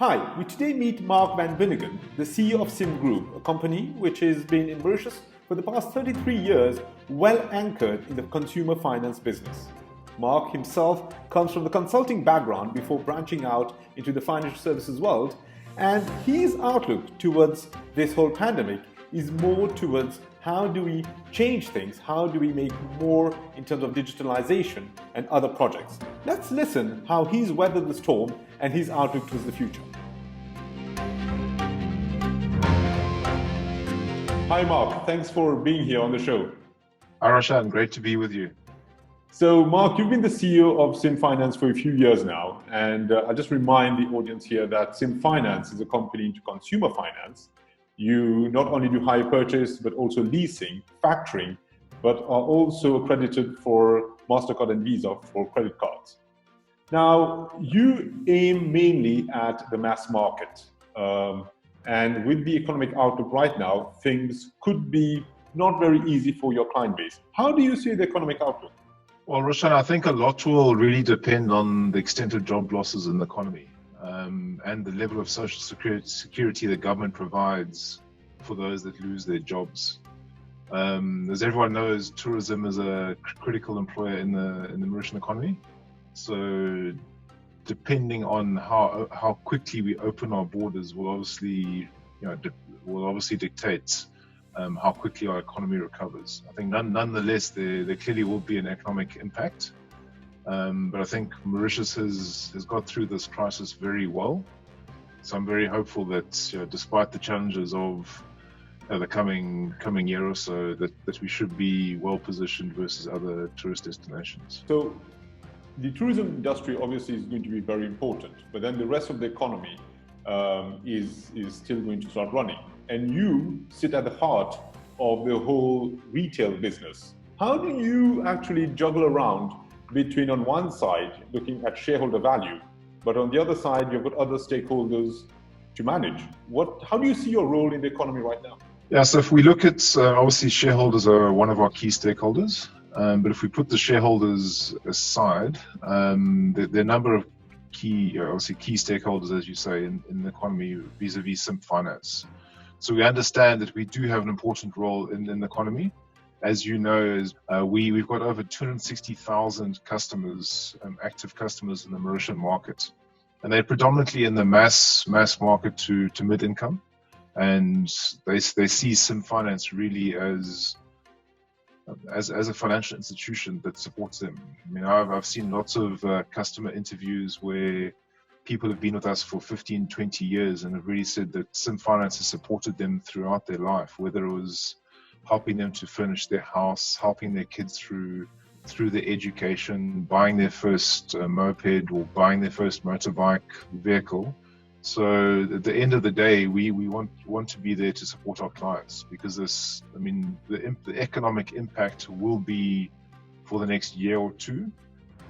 Hi, we today meet Mark van Beuningen, the CEO of Cim Group, a company which has been in Mauritius for the past 33 years, well anchored in the consumer finance business. Mark himself comes from the consulting background before branching out into the financial services world, and his outlook towards this whole pandemic is more towards how do we change things, how do we make more in terms of digitalization and other projects. Let's listen how he's weathered the storm and his outlook towards the future. Hi Mark, thanks for being here on the show. Hi Roshan, great to be with you. So Mark, you've been the CEO of Cim Finance for a few years now, and I'll just remind the audience here that Cim Finance is a company into consumer finance. You not only do hire purchase, but also leasing, factoring, but are also accredited for MasterCard and Visa for credit cards. Now, you aim mainly at the mass market. And with the economic outlook right now, things could be not very easy for your client base. How do you see the economic outlook? Well, Roshan, I think a lot will really depend on the extent of job losses in the economy. And the level of social security the government provides for those that lose their jobs. As everyone knows, tourism is a critical employer in the Mauritian economy. So depending on how quickly we open our borders will obviously dictate how quickly our economy recovers. I think nonetheless there clearly will be an economic impact. But I think Mauritius has got through this crisis very well. So I'm very hopeful that despite the challenges of the coming year or so, that we should be well positioned versus other tourist destinations. So the tourism industry obviously is going to be very important, but then the rest of the economy is still going to start running. And you sit at the heart of the whole retail business. How do you actually juggle around between, on one side, looking at shareholder value, but on the other side, you've got other stakeholders to manage? How do you see your role in the economy right now? Yeah, so if we look at, obviously shareholders are one of our key stakeholders, but if we put the shareholders aside, there are a number of key stakeholders, as you say, in the economy vis-a-vis Cim Finance. So we understand that we do have an important role in the economy. As you know, we've got over 260,000 customers, active customers in the Mauritian market. And they're predominantly in the mass market to mid-income. And they see Cim Finance really as a financial institution that supports them. I mean, I've seen lots of customer interviews where people have been with us for 15, 20 years and have really said that Cim Finance has supported them throughout their life, whether it was helping them to furnish their house, helping their kids through their education, buying their first moped or buying their first motorbike vehicle. So at the end of the day, we want to be there to support our clients, because the economic impact will be for the next year or two.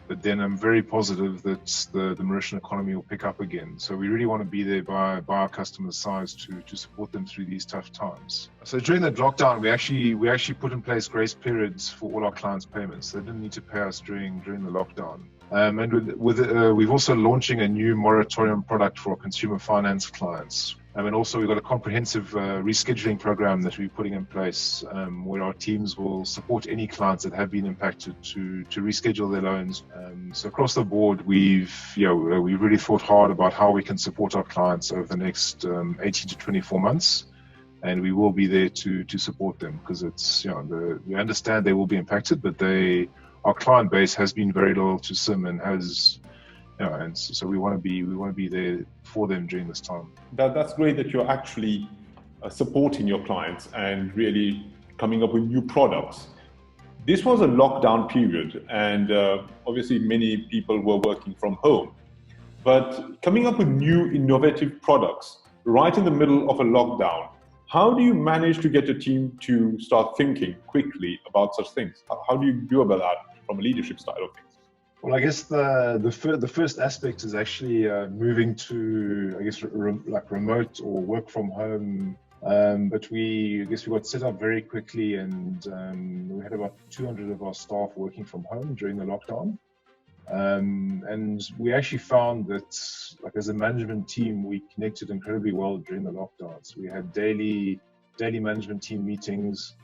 But then I'm very positive that the Mauritian economy will pick up again. So we really want to be there by our customers' sides to support them through these tough times. So during the lockdown, we actually put in place grace periods for all our clients' payments. They didn't need to pay us during the lockdown. And we've also launching a new moratorium product for our consumer finance clients. And also we've got a comprehensive rescheduling program that we're putting in place, where our teams will support any clients that have been impacted to reschedule their loans. So across the board, we've really thought hard about how we can support our clients over the next 18 to 24 months. And we will be there to support them, because we understand they will be impacted, but our client base has been very loyal to Cim and has, and so we want to be there for them during this time. That's great that you're actually supporting your clients and really coming up with new products. This was a lockdown period, and obviously many people were working from home. But coming up with new innovative products right in the middle of a lockdown, how do you manage to get a team to start thinking quickly about such things? How do you do about that from a leadership style of things? Well, I guess the first aspect is actually moving to, remote or work from home. But we got set up very quickly, and we had about 200 of our staff working from home during the lockdown. And we actually found that, like as a management team, we connected incredibly well during the lockdowns. We had daily management team meetings,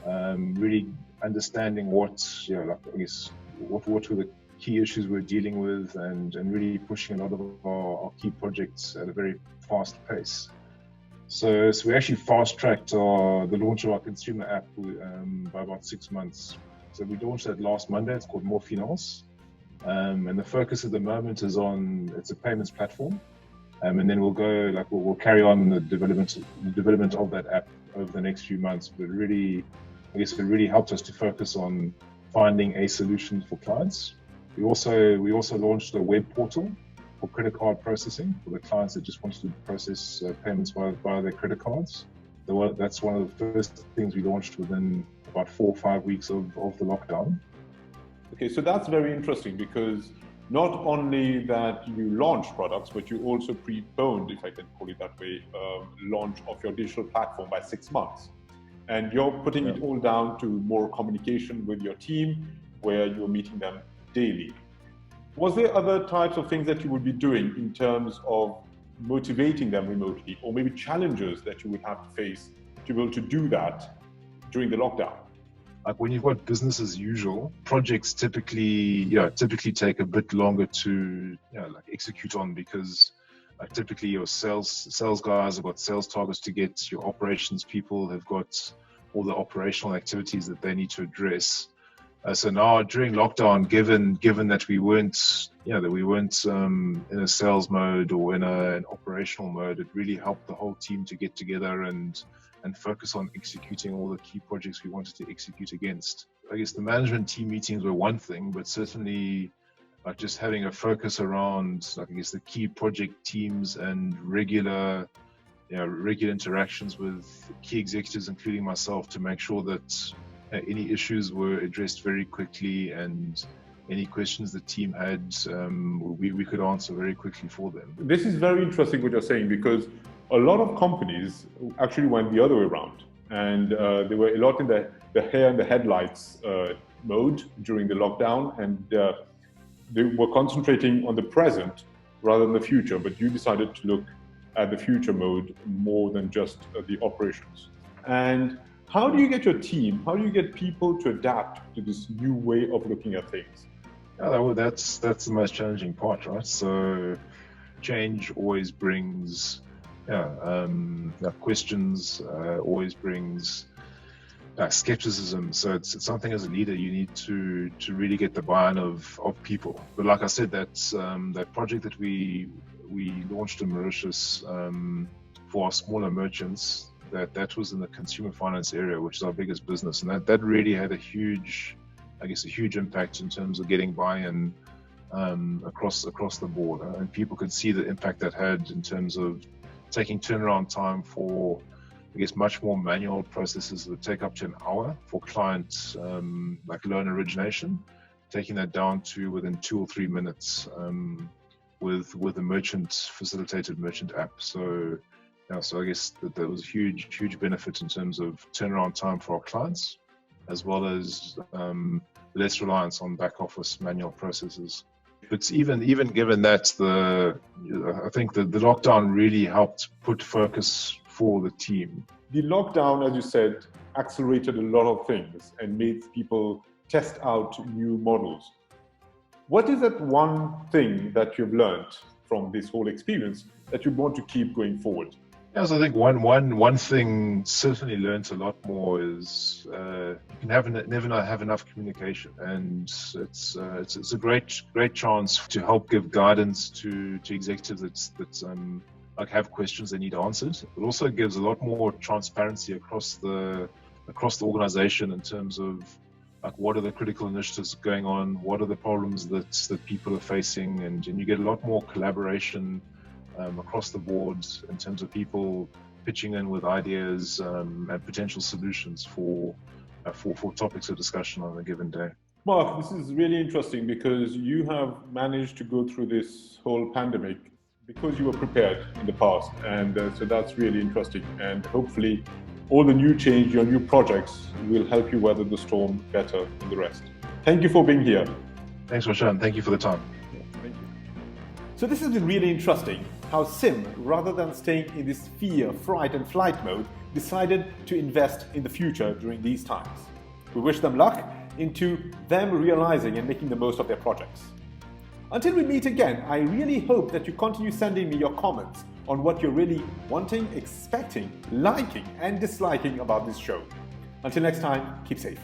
really understanding what were the key issues we're dealing with, and really pushing a lot of our key projects at a very fast pace. So we actually fast-tracked the launch of our consumer app by about 6 months. So we launched that last Monday. It's called More Finance. And the focus at the moment is it's a payments platform. And then we'll carry on the development of that app over the next few months. But really, it really helped us to focus on finding a solution for clients. We also launched a web portal for credit card processing for the clients that just wanted to process payments via their credit cards. That's one of the first things we launched within about 4 or 5 weeks of the lockdown. Okay, so that's very interesting, because not only that you launched products, but you also preponed, if I can call it that way, launch of your digital platform by 6 months. And you're putting it all down to more communication with your team, where you're meeting them daily. Was there other types of things that you would be doing in terms of motivating them remotely, or maybe challenges that you would have to face to be able to do that during the lockdown? Like when you've got business as usual, projects typically take a bit longer to execute on, because typically your sales guys have got sales targets to get, your operations people have got all the operational activities that they need to address. So now during lockdown, given that we weren't in a sales mode or in an operational mode, it really helped the whole team to get together and focus on executing all the key projects we wanted to execute against. I guess the management team meetings were one thing, but certainly just having a focus around the key project teams and regular interactions with key executives, including myself, to make sure that any issues were addressed very quickly, and any questions the team had, we could answer very quickly for them. This is very interesting what you're saying, because a lot of companies actually went the other way around, and they were a lot in the hair and the headlights mode during the lockdown, and they were concentrating on the present rather than the future. But you decided to look at the future mode more than just the operations. And how do you get your team, how do you get people to adapt to this new way of looking at things? That's the most challenging part, right? So change always brings questions, always brings skepticism. So it's something as a leader you need to really get the buy-in of people. But like I said, that project that we launched in Mauritius for our smaller merchants, that was in the consumer finance area, which is our biggest business, and that really had a huge impact in terms of getting buy-in across the board, and people could see the impact that had in terms of taking turnaround time for much more manual processes that would take up to an hour for clients, like loan origination, taking that down to within 2 or 3 minutes with a facilitated merchant app. So I guess that was a huge benefit in terms of turnaround time for our clients, as well as less reliance on back office manual processes. But even given that, I think the lockdown really helped put focus for the team. The lockdown, as you said, accelerated a lot of things and made people test out new models. What is that one thing that you've learned from this whole experience that you want to keep going forward? Yes, I think one thing certainly learned a lot more is you can never have enough communication, and it's a great chance to help give guidance to executives that have questions they need answered. It also gives a lot more transparency across the organization in terms of what are the critical initiatives going on, what are the problems that people are facing, and you get a lot more collaboration across the board in terms of people pitching in with ideas and potential solutions for topics of discussion on a given day. Mark, this is really interesting, because you have managed to go through this whole pandemic because you were prepared in the past, and so that's really interesting, and hopefully all the new change, your new projects will help you weather the storm better than the rest. Thank you for being here. Thanks, Roshan. Thank you for the time. Yeah, thank you. So this has been really interesting, how Cim, rather than staying in this fear, fright and flight mode, decided to invest in the future during these times. We wish them luck into them realizing and making the most of their projects. Until we meet again, I really hope that you continue sending me your comments on what you're really wanting, expecting, liking and disliking about this show. Until next time, keep safe.